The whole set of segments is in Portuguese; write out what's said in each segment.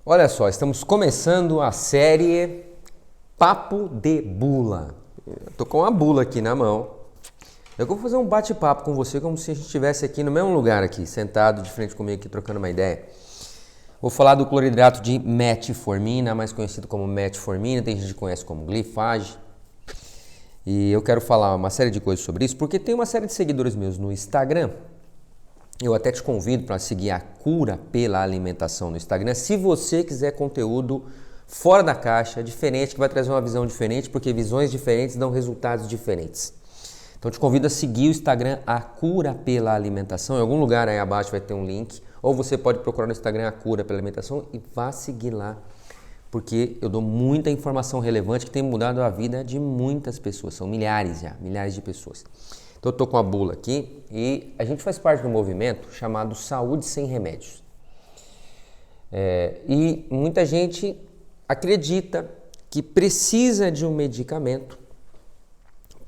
Olha só, estamos começando a série Papo de Bula. Eu tô com a bula aqui na mão. Eu vou fazer um bate-papo com você como se a gente estivesse aqui no mesmo lugar aqui, sentado de frente comigo aqui, trocando uma ideia. Vou falar do cloridrato de metformina, mais conhecido como metformina, tem gente que conhece como glifage. E eu quero falar uma série de coisas sobre isso, porque tem uma série de seguidores meus no Instagram. Eu até te convido para seguir a Cura pela Alimentação no Instagram, se você quiser conteúdo fora da caixa, diferente, que vai trazer uma visão diferente, porque visões diferentes dão resultados diferentes. Então te convido a seguir o Instagram A Cura pela Alimentação, em algum lugar aí abaixo vai ter um link, ou você pode procurar no Instagram A Cura pela Alimentação e vá seguir lá, porque eu dou muita informação relevante que tem mudado a vida de muitas pessoas, são milhares já, milhares de pessoas. Então eu estou com a bula aqui e a gente faz parte de um movimento chamado Saúde Sem Remédios. E muita gente acredita que precisa de um medicamento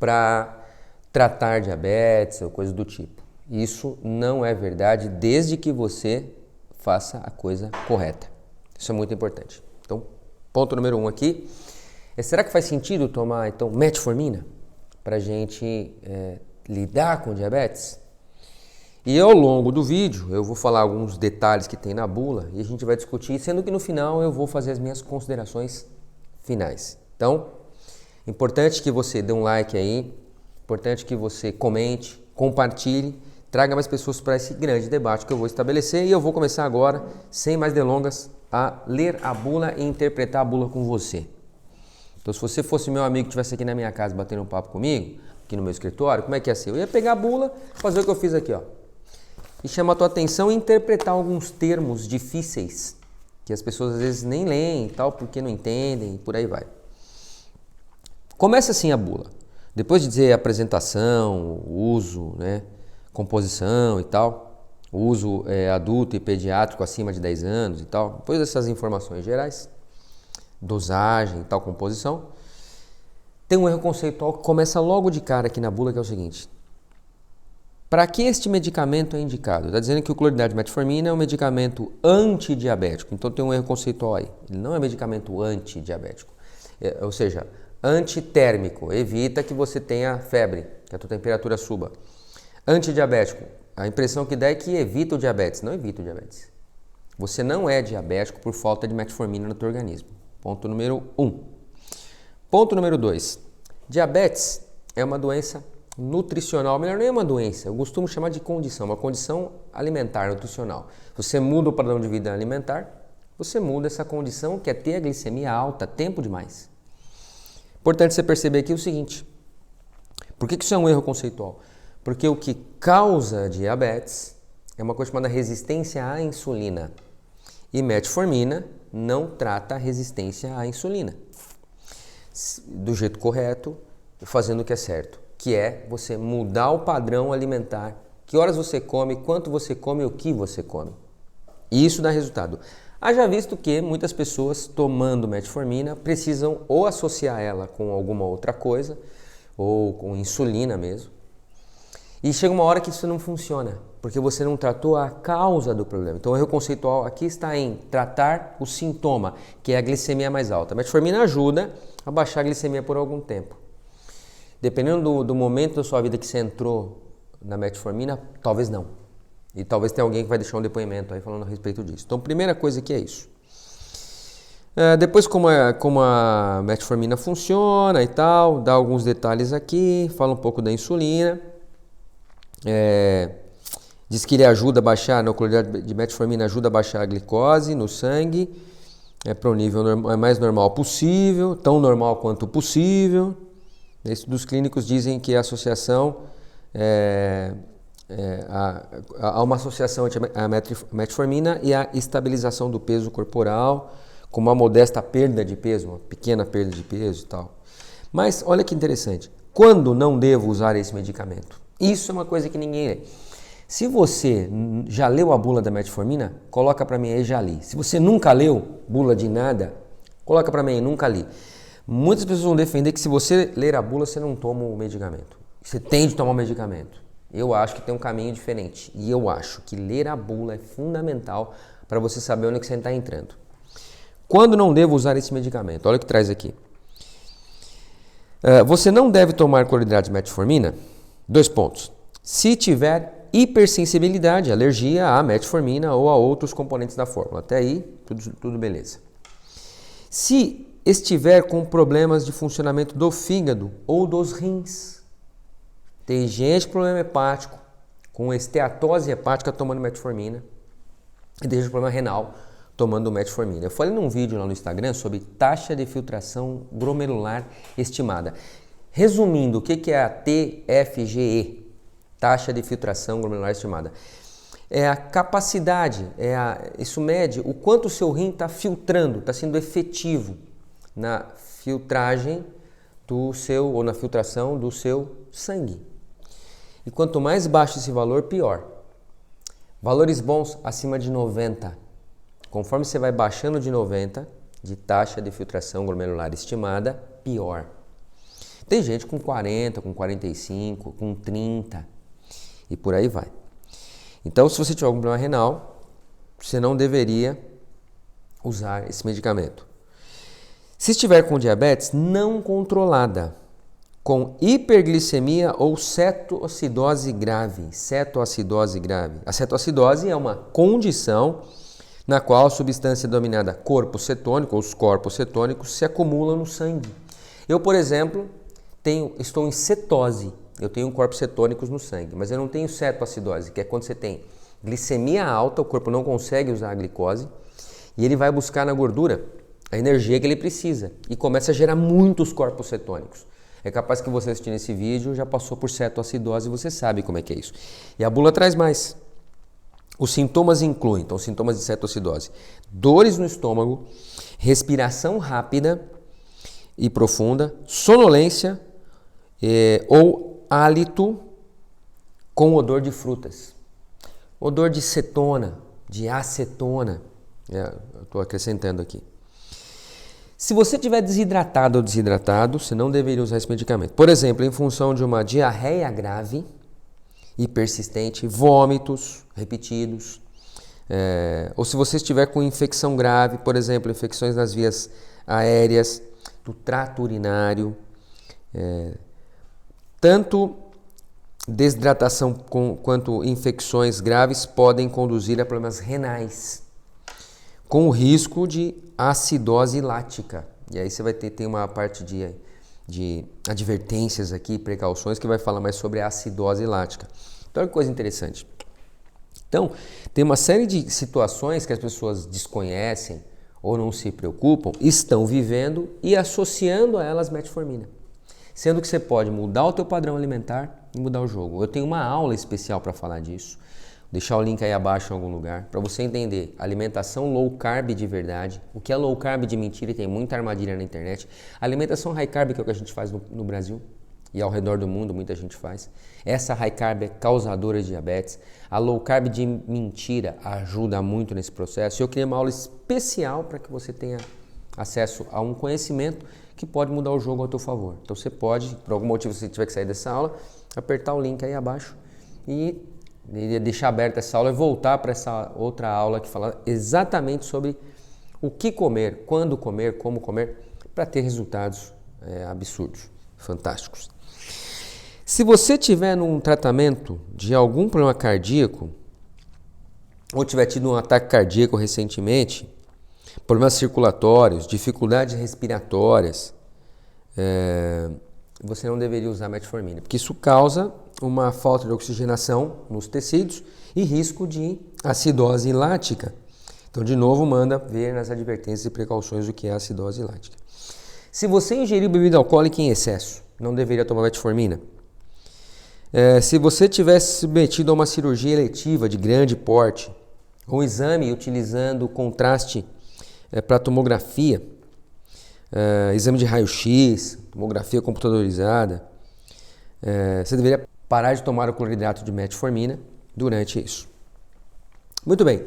para tratar diabetes ou coisa do tipo. Isso não é verdade desde que você faça a coisa correta. Isso é muito importante. Então, ponto número 1 aqui. Será que faz sentido tomar então metformina para a gente lidar com diabetes? E ao longo do vídeo eu vou falar alguns detalhes que tem na bula e a gente vai discutir, sendo que no final eu vou fazer as minhas considerações finais. Então, importante que você dê um like aí, importante que você comente, compartilhe, traga mais pessoas para esse grande debate que eu vou estabelecer e eu vou começar agora, sem mais delongas, a ler a bula e interpretar a bula com você. Então, se você fosse meu amigo que estivesse aqui na minha casa batendo um papo comigo, aqui no meu escritório, como é que ia ser? Eu ia pegar a bula, fazer o que eu fiz aqui, ó, e chamar a tua atenção e interpretar alguns termos difíceis que as pessoas às vezes nem leem e tal, porque não entendem e por aí vai. Começa assim a bula. Depois de dizer a apresentação, o uso, né, composição e tal, o uso adulto e pediátrico acima de 10 anos e tal, depois dessas informações gerais, dosagem e tal, composição, tem um erro conceitual que começa logo de cara aqui na bula, que é o seguinte. Para que este medicamento é indicado? Está dizendo que o cloridrato de metformina é um medicamento antidiabético. Então tem um erro conceitual aí. Ele não é medicamento antidiabético. Ou seja, antitérmico. Evita que você tenha febre, que a tua temperatura suba. Antidiabético. A impressão que dá é que evita o diabetes. Não evita o diabetes. Você não é diabético por falta de metformina no teu organismo. Ponto número 1. Ponto número 2. Diabetes é uma doença nutricional, melhor nem é uma doença, eu costumo chamar de condição, uma condição alimentar, nutricional. Você muda o padrão de vida alimentar, você muda essa condição que é ter a glicemia alta, tempo demais. Importante você perceber aqui o seguinte, por que isso é um erro conceitual? Porque o que causa diabetes é uma coisa chamada resistência à insulina e metformina não trata a resistência à insulina do jeito correto, fazendo o que é certo, que é você mudar o padrão alimentar, que horas você come, quanto você come e o que você come. E isso dá resultado. Haja visto que muitas pessoas tomando metformina precisam ou associar ela com alguma outra coisa, ou com insulina mesmo. E chega uma hora que isso não funciona, porque você não tratou a causa do problema. Então o erro conceitual aqui está em tratar o sintoma, que é a glicemia mais alta. A metformina ajuda a baixar a glicemia por algum tempo. Dependendo do momento da sua vida que você entrou na metformina, talvez não. E talvez tenha alguém que vai deixar um depoimento aí falando a respeito disso. Então, primeira coisa que é isso. Depois, como a metformina funciona e tal, dá alguns detalhes aqui, fala um pouco da insulina. Diz que ele ajuda a baixar, o cloridrato de metformina ajuda a baixar a glicose no sangue para o nível mais normal possível, tão normal quanto possível. Estudos clínicos dizem que a associação há uma associação entre a metformina e a estabilização do peso corporal, com uma modesta perda de peso, uma pequena perda de peso e tal. Mas olha que interessante, quando não devo usar esse medicamento? Isso é uma coisa que ninguém lê. Se você já leu a bula da metformina, coloca para mim aí, já li. Se você nunca leu bula de nada, coloca para mim aí, nunca li. Muitas pessoas vão defender que se você ler a bula, você não toma o medicamento. Você tem de tomar o medicamento. Eu acho que tem um caminho diferente. E eu acho que ler a bula é fundamental para você saber onde que você está entrando. Quando não devo usar esse medicamento? Olha o que traz aqui. Você não deve tomar cloridrato de metformina? 2 pontos. Se tiver hipersensibilidade, alergia à metformina ou a outros componentes da fórmula. Até aí, tudo beleza. Se estiver com problemas de funcionamento do fígado ou dos rins, tem gente com problema hepático, com esteatose hepática tomando metformina, e tem gente com problema renal tomando metformina. Eu falei num vídeo lá no Instagram sobre taxa de filtração glomerular estimada. Resumindo, o que é a TFGE? Taxa de filtração glomerular estimada. É a capacidade, isso mede o quanto o seu rim está filtrando, está sendo efetivo na filtragem ou na filtração do seu sangue. E quanto mais baixo esse valor, pior. Valores bons acima de 90. Conforme você vai baixando de 90, de taxa de filtração glomerular estimada, pior. Tem gente com 40, com 45, com 30 e por aí vai. Então, se você tiver algum problema renal, você não deveria usar esse medicamento. Se estiver com diabetes não controlada, com hiperglicemia ou cetoacidose grave. A cetoacidose é uma condição na qual a substância denominada corpo cetônico, ou os corpos cetônicos, se acumulam no sangue. Eu, por exemplo, estou em cetose, eu tenho corpos cetônicos no sangue, mas eu não tenho cetoacidose, que é quando você tem glicemia alta, o corpo não consegue usar a glicose, e ele vai buscar na gordura a energia que ele precisa, e começa a gerar muitos corpos cetônicos. É capaz que você assistindo esse vídeo já passou por cetoacidose e você sabe como é que é isso. E a bula traz mais. Os sintomas incluem, então, sintomas de cetoacidose: dores no estômago, respiração rápida e profunda, sonolência ou hálito com odor de frutas, odor de cetona, de acetona. Eu estou acrescentando aqui. Se você estiver desidratado ou desidratado, você não deveria usar esse medicamento. Por exemplo, em função de uma diarreia grave e persistente, vômitos repetidos, ou se você estiver com infecção grave, por exemplo, infecções nas vias aéreas, do trato urinário, tanto desidratação quanto infecções graves podem conduzir a problemas renais, com o risco de acidose lática. E aí você vai ter uma parte de advertências aqui, precauções, que vai falar mais sobre a acidose lática. Então, olha que coisa interessante. Então, tem uma série de situações que as pessoas desconhecem ou não se preocupam, estão vivendo e associando a elas metformina. Sendo que você pode mudar o teu padrão alimentar e mudar o jogo. Eu tenho uma aula especial para falar disso. Vou deixar o link aí abaixo em algum lugar, para você entender alimentação low carb de verdade, o que é low carb de mentira, e tem muita armadilha na internet. A alimentação high carb, que é o que a gente faz no Brasil e ao redor do mundo, muita gente faz. Essa high carb é causadora de diabetes. A low carb de mentira ajuda muito nesse processo. Eu criei uma aula especial para que você tenha acesso a um conhecimento que pode mudar o jogo ao teu favor. Então você pode, por algum motivo, se você tiver que sair dessa aula, apertar o link aí abaixo e deixar aberta essa aula e voltar para essa outra aula que fala exatamente sobre o que comer, quando comer, como comer, para ter resultados absurdos, fantásticos. Se você tiver num tratamento de algum problema cardíaco, ou tiver tido um ataque cardíaco recentemente, problemas circulatórios, dificuldades respiratórias, você não deveria usar metformina, porque isso causa uma falta de oxigenação nos tecidos e risco de acidose lática. Então, de novo, manda ver nas advertências e precauções o que é acidose lática. Se você ingeriu bebida alcoólica em excesso, não deveria tomar metformina. Se você tivesse submetido a uma cirurgia eletiva de grande porte, um exame utilizando contraste para tomografia, exame de raio-x, tomografia computadorizada, você deveria parar de tomar o cloridrato de metformina durante isso. Muito bem. O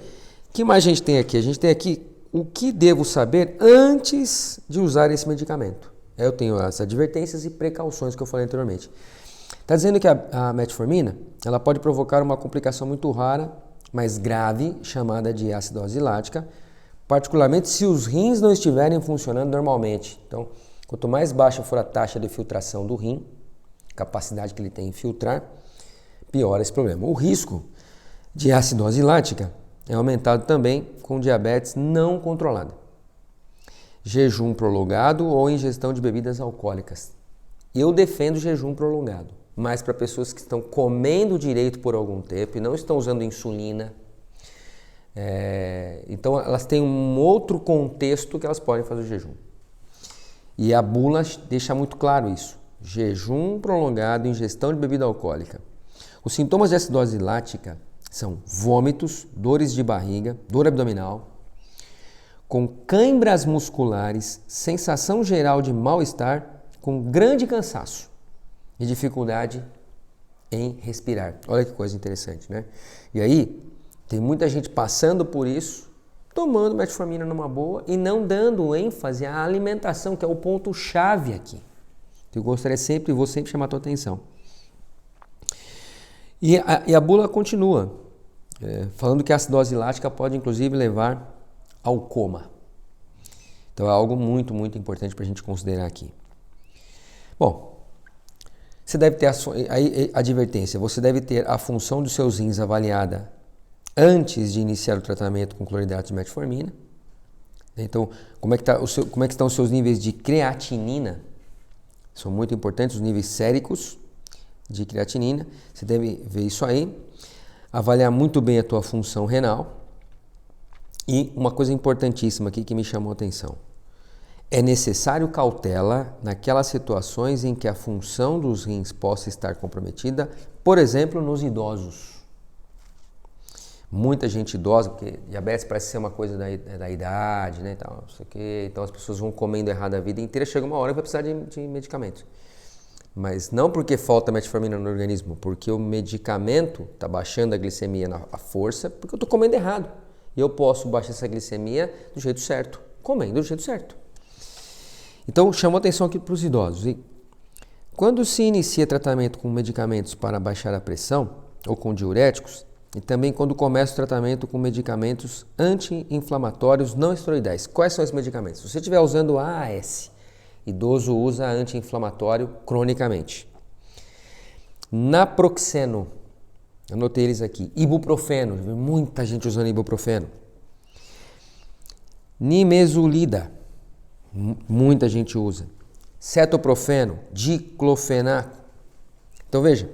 que mais a gente tem aqui? A gente tem aqui o que devo saber antes de usar esse medicamento. Eu tenho as advertências e precauções que eu falei anteriormente. Está dizendo que a metformina ela pode provocar uma complicação muito rara, mas grave, chamada de acidose lática, particularmente se os rins não estiverem funcionando normalmente. Então, quanto mais baixa for a taxa de filtração do rim, capacidade que ele tem em filtrar, piora esse problema. O risco de acidose lática é aumentado também com diabetes não controlada, jejum prolongado ou ingestão de bebidas alcoólicas. Eu defendo jejum prolongado, mas para pessoas que estão comendo direito por algum tempo e não estão usando insulina, então elas têm um outro contexto que elas podem fazer o jejum. E a bula deixa muito claro isso. Jejum prolongado, ingestão de bebida alcoólica. Os sintomas de acidose lática são vômitos, dores de barriga, dor abdominal, com câimbras musculares, sensação geral de mal-estar, com grande cansaço e dificuldade em respirar. Olha que coisa interessante, né? E aí, tem muita gente passando por isso, tomando metformina numa boa e não dando ênfase à alimentação, que é o ponto-chave aqui. Eu vou sempre chamar a tua atenção. E a bula continua, falando que a acidose lática pode inclusive levar ao coma. Então é algo muito, muito importante para a gente considerar aqui. Bom, você deve ter a advertência, você deve ter a função dos seus rins avaliada antes de iniciar o tratamento com cloridrato de metformina. Então, como é que estão os seus níveis de creatinina? São muito importantes os níveis séricos de creatinina. Você deve ver isso aí. Avaliar muito bem a tua função renal. E uma coisa importantíssima aqui que me chamou a atenção. É necessário cautela naquelas situações em que a função dos rins possa estar comprometida, por exemplo, nos idosos. Muita gente idosa, porque diabetes parece ser uma coisa da idade, né, tal, não sei o quê. Então as pessoas vão comendo errado a vida inteira, chega uma hora que vai precisar de medicamento. Mas não porque falta metformina no organismo, porque o medicamento está baixando a glicemia à força, porque eu estou comendo errado. E eu posso baixar essa glicemia do jeito certo, comendo do jeito certo. Então chamou atenção aqui para os idosos. E quando se inicia tratamento com medicamentos para baixar a pressão, ou com diuréticos, e também quando começa o tratamento com medicamentos anti-inflamatórios não esteroidais. Quais são esses medicamentos? Se você estiver usando AAS, idoso usa anti-inflamatório cronicamente. Naproxeno, anotei eles aqui. Ibuprofeno, muita gente usando ibuprofeno. Nimesulida, muita gente usa. Cetoprofeno, diclofenaco. Então veja,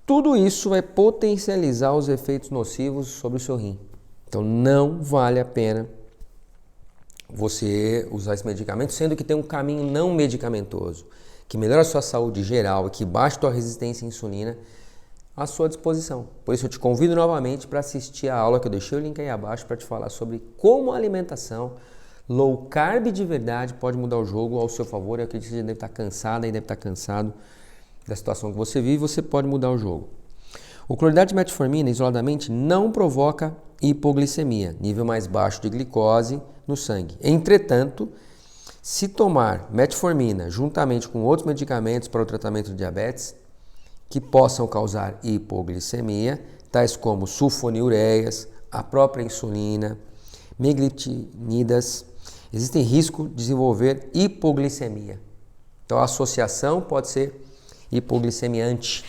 tudo isso vai potencializar os efeitos nocivos sobre o seu rim. Então não vale a pena você usar esse medicamento, sendo que tem um caminho não medicamentoso, que melhora a sua saúde geral e que baixa a sua resistência à insulina, à sua disposição. Por isso eu te convido novamente para assistir a aula que eu deixei o link aí abaixo para te falar sobre como a alimentação low carb de verdade pode mudar o jogo ao seu favor. Eu acredito que você deve estar cansada e deve estar cansado da situação que você vive, você pode mudar o jogo. O cloridrato de metformina isoladamente não provoca hipoglicemia, nível mais baixo de glicose no sangue. Entretanto, se tomar metformina juntamente com outros medicamentos para o tratamento de diabetes que possam causar hipoglicemia, tais como sulfonilureias, a própria insulina, meglitinidas, existem risco de desenvolver hipoglicemia. Então a associação pode ser hipoglicemiante.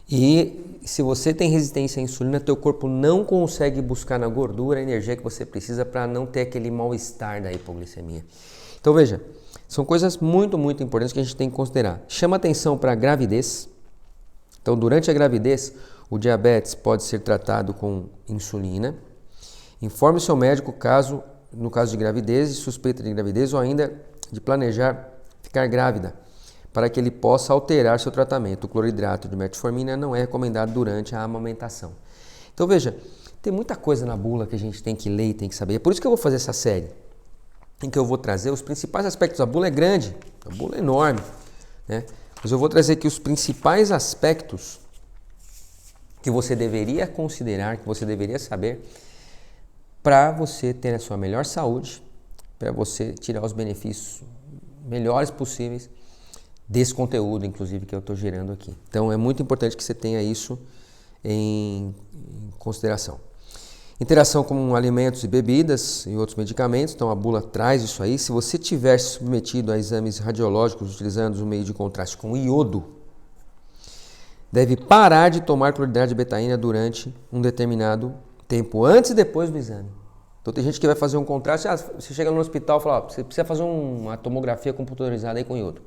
E se você tem resistência à insulina, teu corpo não consegue buscar na gordura a energia que você precisa para não ter aquele mal-estar da hipoglicemia. Então veja, são coisas muito, muito importantes que a gente tem que considerar. Chama atenção para a gravidez. Então durante a gravidez, o diabetes pode ser tratado com insulina. Informe o seu médico no caso de gravidez, suspeita de gravidez ou ainda de planejar ficar grávida, para que ele possa alterar seu tratamento. O cloridrato de metformina não é recomendado durante a amamentação. Então veja, tem muita coisa na bula que a gente tem que ler e tem que saber. É por isso que eu vou fazer essa série, em que eu vou trazer os principais aspectos. A bula é grande, a bula é enorme, né? Mas eu vou trazer aqui os principais aspectos que você deveria considerar, que você deveria saber, para você ter a sua melhor saúde, para você tirar os benefícios melhores possíveis desse conteúdo, inclusive, que eu estou gerando aqui. Então é muito importante que você tenha isso em consideração. Interação com alimentos e bebidas e outros medicamentos, então a bula traz isso aí. Se você tiver submetido a exames radiológicos utilizando o meio de contraste com iodo, deve parar de tomar cloridade de betaína durante um determinado tempo, antes e depois do exame. Então tem gente que vai fazer um contraste, você chega no hospital e fala, você precisa fazer uma tomografia computadorizada aí com iodo.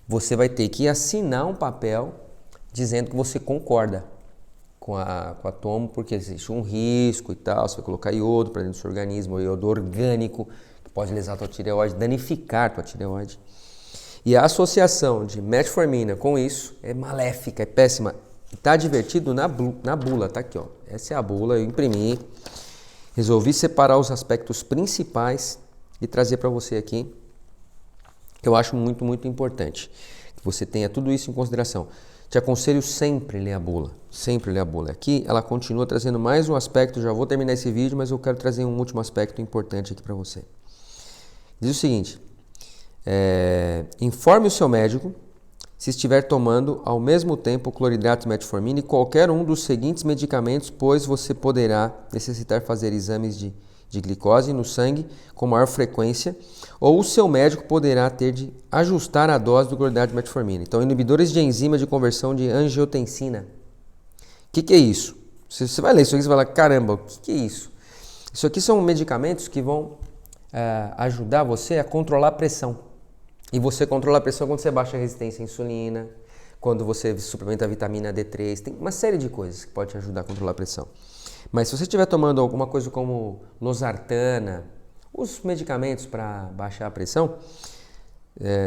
Você vai ter que assinar um papel dizendo que você concorda com a tomo, porque existe um risco e tal, você vai colocar iodo para dentro do seu organismo, iodo orgânico, que pode lesar a tua tireoide, danificar a tua tireoide. E a associação de metformina com isso é maléfica, é péssima. Está advertido na bula, tá aqui, ó. Essa é a bula, eu imprimi. Resolvi separar os aspectos principais e trazer para você aqui. Eu acho muito, muito importante que você tenha tudo isso em consideração. Te aconselho sempre ler a bula, sempre ler a bula. Aqui ela continua trazendo mais um aspecto, já vou terminar esse vídeo, mas eu quero trazer um último aspecto importante aqui para você. Diz o seguinte, informe o seu médico se estiver tomando ao mesmo tempo cloridrato de metformina e qualquer um dos seguintes medicamentos, pois você poderá necessitar fazer exames de glicose no sangue com maior frequência, ou o seu médico poderá ter de ajustar a dose do cloridrato de metformina. Então, inibidores de enzima de conversão de angiotensina. O que é isso? Você vai ler isso aqui e vai falar, caramba, o que é isso? Isso aqui são medicamentos que vão ajudar você a controlar a pressão. E você controla a pressão quando você baixa a resistência à insulina, quando você suplementa a vitamina D3, tem uma série de coisas que pode te ajudar a controlar a pressão. Mas se você estiver tomando alguma coisa como losartana, os medicamentos para baixar a pressão,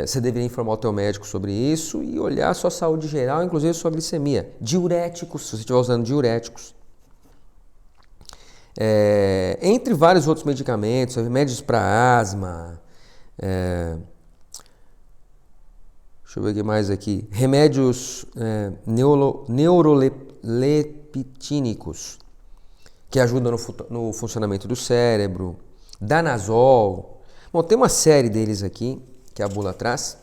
você deveria informar o teu médico sobre isso e olhar a sua saúde geral, inclusive a sua glicemia. Diuréticos, se você estiver usando diuréticos. Entre vários outros medicamentos, remédios para asma, deixa eu ver o que mais aqui, remédios neuroleptínicos, que ajudam no funcionamento do cérebro, danazol. Bom, tem uma série deles aqui, que a bula traz,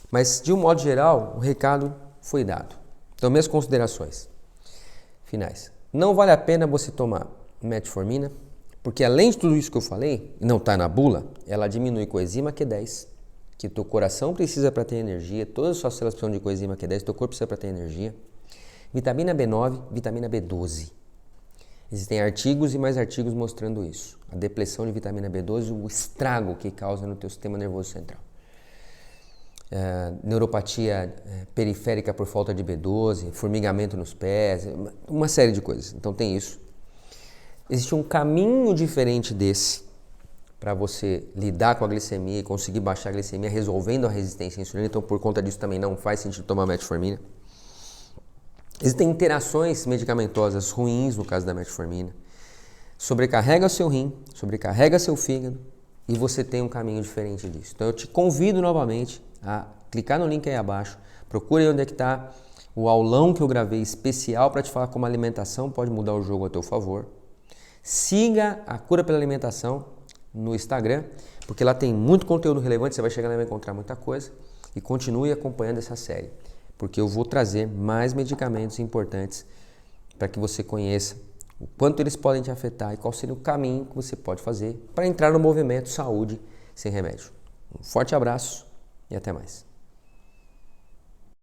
mas de um modo geral, o recado foi dado. Então, minhas considerações finais. Não vale a pena você tomar metformina, porque além de tudo isso que eu falei, e não está na bula, ela diminui coenzima Q10, que o teu coração precisa para ter energia, todas as suas células precisam de coenzima Q10, teu corpo precisa para ter energia. Vitamina B9, vitamina B12. Existem artigos e mais artigos mostrando isso. A depressão de vitamina B12, o estrago que causa no teu sistema nervoso central. Neuropatia periférica por falta de B12, formigamento nos pés, uma série de coisas. Então tem isso. Existe um caminho diferente desse para você lidar com a glicemia e conseguir baixar a glicemia resolvendo a resistência à insulina. Então por conta disso também não faz sentido tomar metformina. Existem interações medicamentosas ruins no caso da metformina. Sobrecarrega seu rim, sobrecarrega seu fígado e você tem um caminho diferente disso. Então eu te convido novamente a clicar no link aí abaixo, procure aí onde é que está o aulão que eu gravei especial para te falar como a alimentação pode mudar o jogo a teu favor. Siga a Cura pela Alimentação no Instagram, porque lá tem muito conteúdo relevante, você vai chegar lá e vai encontrar muita coisa. E continue acompanhando essa série, porque eu vou trazer mais medicamentos importantes para que você conheça o quanto eles podem te afetar e qual seria o caminho que você pode fazer para entrar no movimento saúde sem remédio. Um forte abraço e até mais.